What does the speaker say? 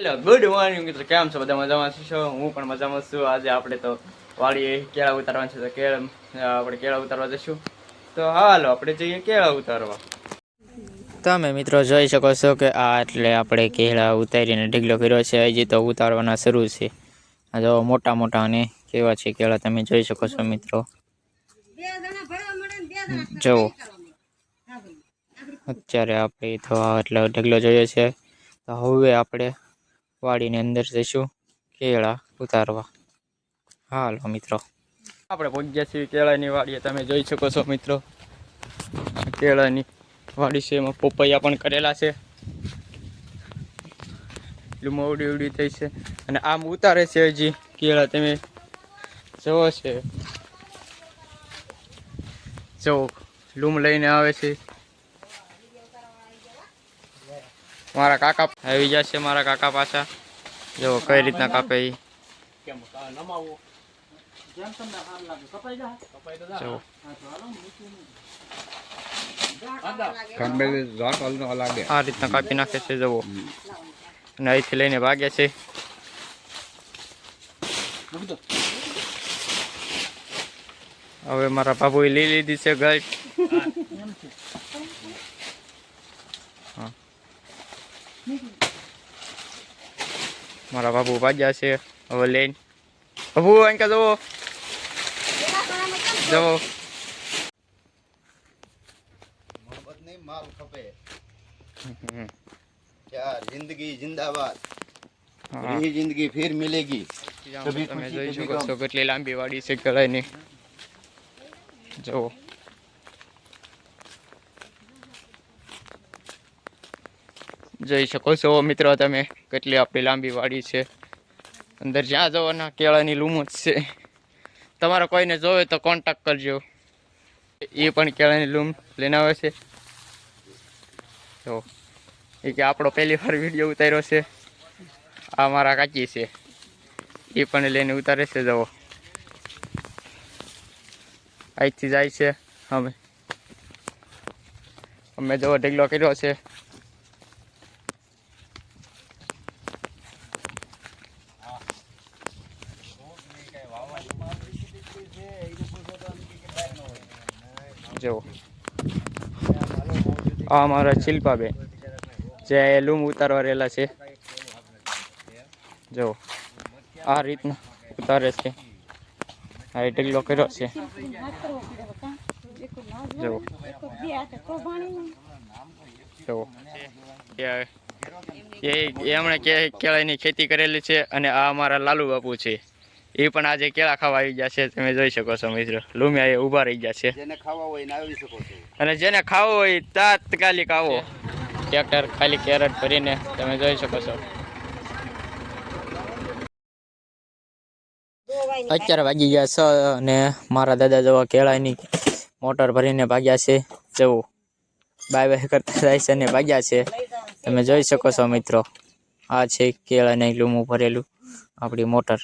Hello good morning મિત્રો, કેમ છો? બધા મજામાં છો? હું પણ મજામાં છું. આજે આપણે તો વાડીએ કેળા ઉતારવાના છે, તો આપણે કેળા ઉતારવા જઈશું. તો હાલો આપણે જઈએ કેળા ઉતારવા. તમે મિત્રો જોઈ શકો છો કે આ એટલે આપણે કેળા ઉતારીને ઢીગલો કર્યો છે. હજી તો ઉતારવાના શરૂ છે. આ જો મોટા મોટા અને કેવા છે કેળા તમે જોઈ શકો છો મિત્રો. જો અત્યારે આપણે તો એટલે ઢગલો જોઈએ છે. તો હવે આપણે વાડીની અંદર જઈશું કેળા ઉતારવા. હાલો મિત્રો, આપણે પહોંચી ગયા છીએ કેળાની વાડીએ. તમે જોઈ શકો છો મિત્રો, કેળાની વાડી છે. એમાં પોપૈયા પણ કરેલા છે. લૂમો ઉડી ઉડી થઈ છે અને આમ ઉતારે છે હજી કેળા. તમે જોવો છે, જો લૂમ લઈને આવે છે. મારા કાકા આવી જશે, મારા કાકા પાછા. જો કઈ રીતના કાપે ઈ. આ રીતના કાપી નાખે છે જવો, અને અહીંથી લઈને ભાગે છે. હવે મારા બાબુ લઈ લીધી છે ગાય. મારા બાબુ ભાગ્યા છે હવે લઈને. બાબુ અહીં કા જવો જવો. माल खपे क्या जिंदगी जिंदाबाद, यही जिंदगी फिर मिलेगी. તમે જોઈ શકો છો કેટલી લાંબી વાડી છે કેળાની. જો જોઈ શકો છો મિત્રો તમે કેટલી આપણી લાંબી વાડી છે. અંદર જ્યાં જવાના કેળાની લૂમ જ છે. તમારે કોઈને જોવે તો કોન્ટેક્ટ કરજો, એ પણ કેળાની લૂમ લઈને આવે છે. તો એ કે આપણો પહેલી વાર વિડીયો ઉતાર્યો છે. આ મારા કાકી છે, એ પણ લઈને ઉતારે છે. જવો અહીંથી જાય છે. અમે જવો ઢગલો કર્યો છે. જો આ અમારા શિલ્પાબેન જે લૂમ ઉતારવા રહેલા છે. જો આ રીતના ઉતારે છે. આ ઢગલો કર્યો છે. જો એમણે કેળાની ખેતી કરેલી છે. અને આ અમારા લાલુ બાપુ છે, એ પણ આજે કેળા ખાવા આવી ગયા છે. તમે જોઈ શકો છો મિત્રો, લૂમિયા એ ઊભા રહી ગયા છે. જેને ખાવા હોય ને આવી શકો છો, અને જેને ખાવો હોય તાત્કાલિક આવો. ટ્રેક્ટર ખાલી કેરેટ ભરીને તમે જોઈ શકો છો. અત્યારે વાગી ગયા છે અને મારા દાદા જેવા કેળાની મોટર ભરીને ભાગ્યા છે. જવું બાય બાય કરતા જાય છે અને ભાગ્યા છે. તમે જોઈ શકો છો મિત્રો, આ છે કેળાની લૂમું ભરેલું આપણી મોટર.